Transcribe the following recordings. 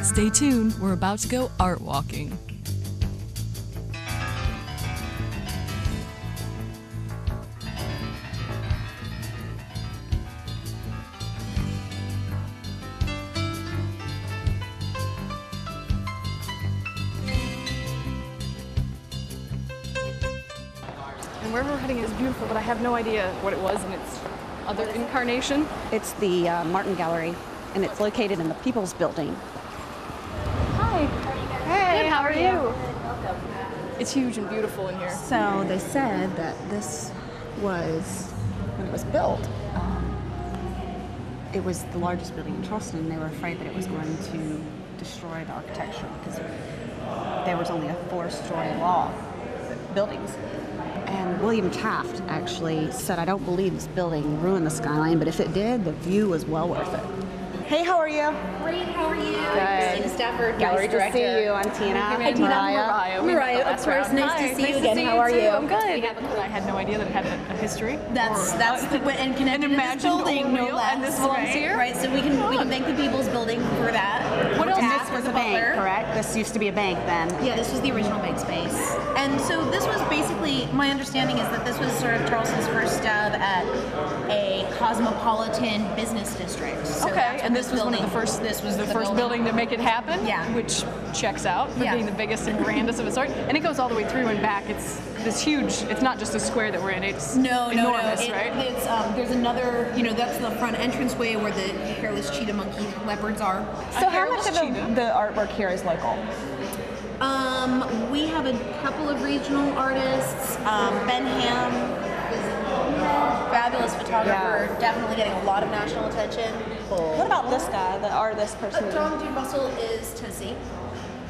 Stay tuned, we're about to go art walking. And wherever we're heading is beautiful, but I have no idea what it was in its other incarnation. It's the Martin Gallery, and it's located in the People's Building. Hi. Hey, how are you? It's huge and beautiful in here. So they said that this was, when it was built, it was the largest building in Charleston, and they were afraid that it was going to destroy the architecture because there was only a 4-story wall buildings. And William Taft actually said, I don't believe this building ruined the skyline, but if it did, the view was well worth it. Hey, how are you? Great, how are you? Good. Tina Stafford, gallery director. Nice to see you. I'm Tina. Hi, Tina. Mariah, of course. Nice to see you again. How are you? I'm good. I had no idea that it had a history. That's the and connected to this building, no less. And this belongs here. Right, so we can thank the People's Building for that. What else? Taft This was a bank, correct? This used to be a bank then. Yeah, this was the original bank space. And so this was basically, my understanding is that this was sort of Charleston's first stab at a cosmopolitan business district. So Okay, and this was one of the first. This was the first building to make it happen. Yeah. Which checks out for being the biggest and grandest of its sort. And it goes all the way through and back. It's this huge. It's not just a square that we're in. It's enormous, right? It's there's another. That's the front entranceway where the hairless cheetah monkey leopards are. So how much of the artwork here is local? We have a couple of regional artists. Ben Ham is a fabulous photographer, definitely getting a lot of national attention. What about this guy, the artist person? Tom D. Russell is Tennessee.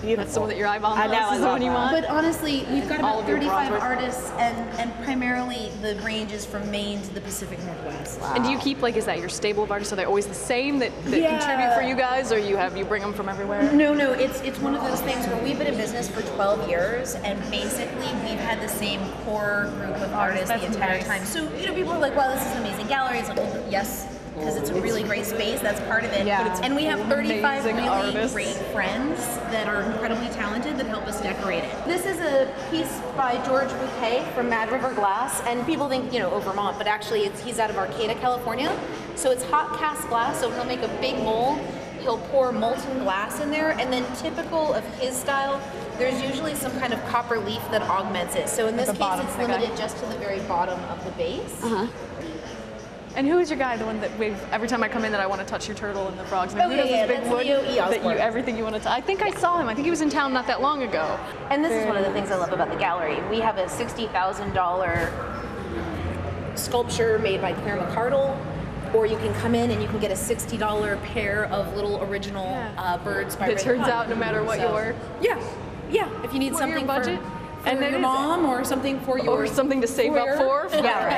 Beautiful. That's the one that you're eyeballing. I know, This is the one you want. But honestly, we've got All about of your 35 bronze work. artists, and primarily the range is from Maine to the Pacific Northwest. And do you keep is that your stable of artists? Are they always the same that contribute for you guys, or you bring them from everywhere? No, it's one of those things where we've been in business for 12 years, and basically we've had the same core group of artists the entire time. So people are like, "Wow, this is an amazing gallery." It's like, well, yes, because it's a really great space. That's part of it. Yeah. And we have 35 Amazing really artists. great friends that are incredibly talented that help us decorate it. This is a piece by George Bouquet from Mad River Glass, and people think oh, Vermont, but actually he's out of Arcata, California. So it's hot cast glass. So he'll make a big mold. He'll pour molten glass in there, and then typical of his style, there's usually some kind of copper leaf that augments it. So in this case, it's limited just to the very bottom of the base. And who is your guy? The one that every time I come in that I want to touch your turtle and the frogs. Oh, yeah, big that's wood Leo E. that Osborne. everything you want to. I think I saw him. I think he was in town not that long ago. And this is one of the things I love about the gallery. We have a $60,000 sculpture made by Claire McCardle, or you can come in and you can get a $60 pair of little original birds by It Ray turns Hunt. out no matter what your if you need something your budget, for and your mom or something for your or something to save up for forever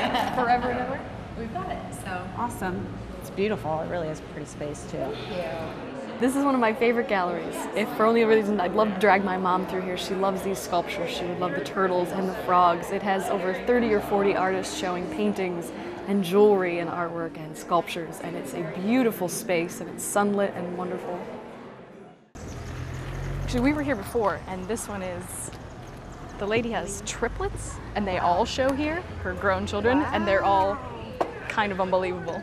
and ever. We've got it. So Awesome. It's beautiful. It really is a pretty space too. This is one of my favorite galleries. If for only a reason, I'd love to drag my mom through here. She loves these sculptures. She would love the turtles and the frogs. It has over 30 or 40 artists showing paintings and jewelry and artwork and sculptures, and it's a beautiful space, and it's sunlit and wonderful. Actually, we were here before, and this one is, the lady has triplets, and they all show here, her grown children, and they're all kind of unbelievable.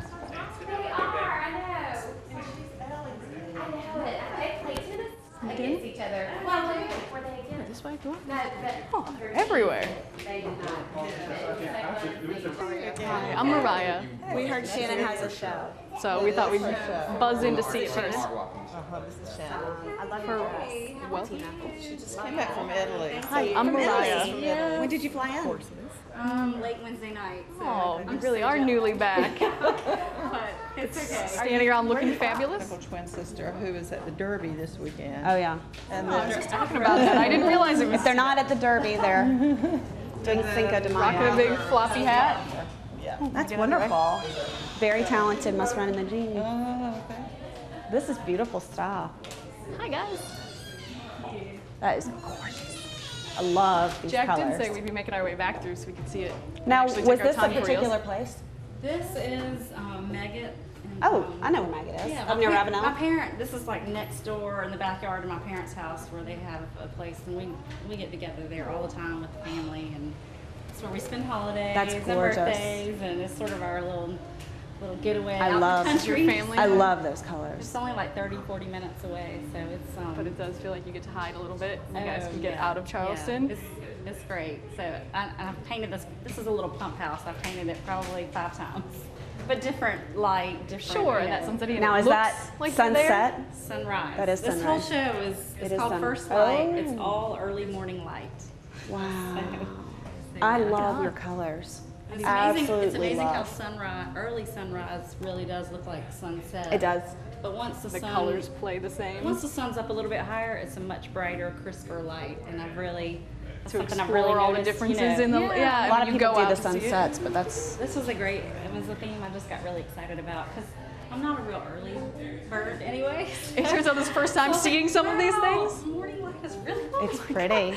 This way, go on. Oh, they're everywhere. Hi, I'm Mariah. We heard Shannon has a show. So we thought we'd buzz in to see it first. This is Shannon. I love her. Well, She just came back from Italy. hi, I'm Mariah. When did you fly in? Late Wednesday night. So Oh, you really are newly back. but it's okay. Standing around looking fabulous. Identical twin sister who is at the Derby this weekend. Oh yeah. And I was just talking about that. I didn't realize it was If they're not at the Derby, they're doing Cinco de rocking a Mayo. big floppy hat. That's wonderful. Very talented. Must run in the genes. oh, okay. This is beautiful stuff. Hi guys. That is gorgeous. I love these Jack colors. did say we'd be making our way back through so we could see it. Now, Actually was take our this a time for reals. particular place? This is Megget and Oh, I know where Maggot is. Yeah, Up near Ravenel. this is like next door in the backyard of my parents' house where they have a place, and we get together there all the time with the family, and it's where we spend holidays That's and gorgeous. birthdays, and it's sort of our little getaway I out love in the country. your family. I love those It's colors. only like 30-40 minutes away, so it's But it does feel like you get to hide a little bit. You guys Oh, can get yeah. out of Charleston. Yeah, it's great. So I've painted this. This is a little pump house. I've painted it probably 5 times, but different light, different. Sure, you and that know, sunset. Now is that like you're there. sunset? sunrise. That is this sunrise. whole show is It is called sun- First Light. Oh. It's all early morning light. Wow. So, I yeah. love your colors. It's amazing. Absolutely It's amazing how love. early sunrise really does look like sunset. It does. But once the sun, colors play the same. Once the sun's up a little bit higher, it's a much brighter, crisper light, and I've really that's to something explore I've really all the noticed, differences you in know. the yeah. A lot when of you people go do the out to see it. sunsets, but that's This was a theme I just got really excited about because I'm not a real early bird anyway. It turns out this first time seeing some of these things. Morning light is really cool. it's pretty.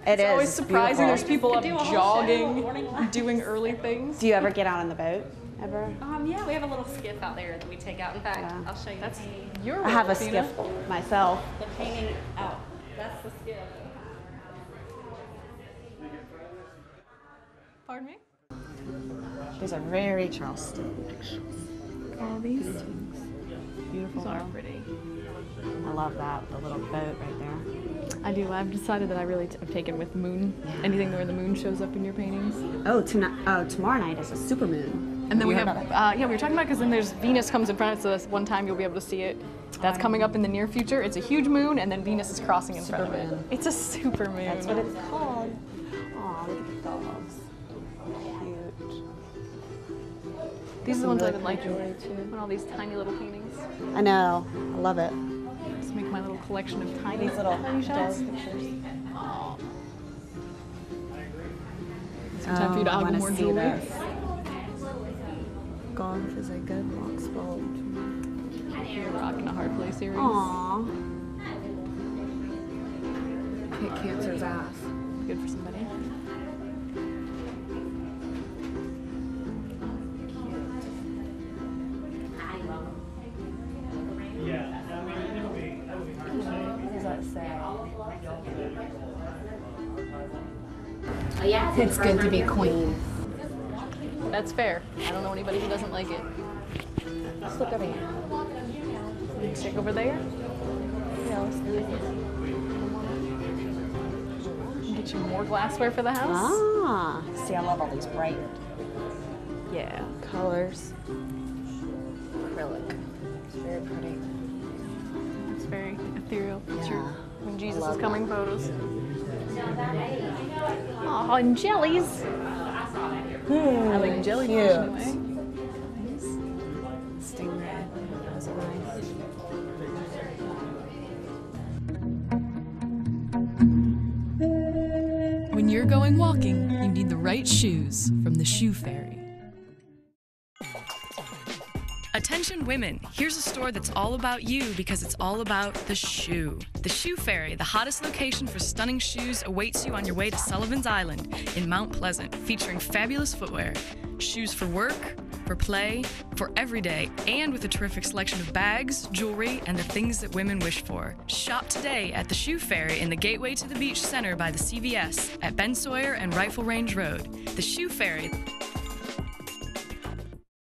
It's always surprising. There's Beautiful. people up Could do a whole show on jogging, morning light. doing early things. Do you ever get out on the boat? Ever? Yeah, we have a little skiff out there that we take out. In fact, Yeah. I'll show you. That's the painting. your I have a role, Tina. skiff myself. The painting out. That's the skiff. Pardon me? These are very Charleston. All these. Beautiful. These are pretty. I love that. The little boat right there. I do. I've decided that I really have taken with moon. Anything where the moon shows up in your paintings. Oh, tomorrow night is a supermoon. And then we You have, heard about it? yeah, we were talking about because then there's Venus comes in front, so that's one time you'll be able to see it. That's coming up in the near future. It's a huge moon, and then Venus is crossing in front of it. Supermoon. It's a super moon. That's what it's called. Aw, look at the dogs. Cute. These are the ones I really would like. pretty jewelry, too. And all these tiny little paintings. I know. I love it. Just make my little collection of tiny These little tiny dog shots. pictures. Some time for you to I hug wanna more see jewelry. this. Golf is a good box bulb. You're rocking a hard play series. Aww. Kick cancer's ass. Good for somebody. What does that say? It's good to be queen. That's fair. I don't know anybody who doesn't like it. Let's look over here. Check over there. Yeah, let's look. Get you more glassware for the house. Ah, see, I love all these bright Yeah. colors. Acrylic. It's very pretty. It's very ethereal. It's your Yeah. when Jesus Love is coming photos. Oh, and jellies. I like jellyfish in a way. Stingray. Those are nice. When you're going walking, you need the right shoes from the Shoe Fairy. Attention women, here's a store that's all about you because it's all about the shoe. The Shoe Fairy, the hottest location for stunning shoes, awaits you on your way to Sullivan's Island in Mount Pleasant, featuring fabulous footwear. Shoes for work, for play, for every day, and with a terrific selection of bags, jewelry, and the things that women wish for. Shop today at the Shoe Fairy in the Gateway to the Beach Center by the CVS at Ben Sawyer and Rifle Range Road. The Shoe Fairy,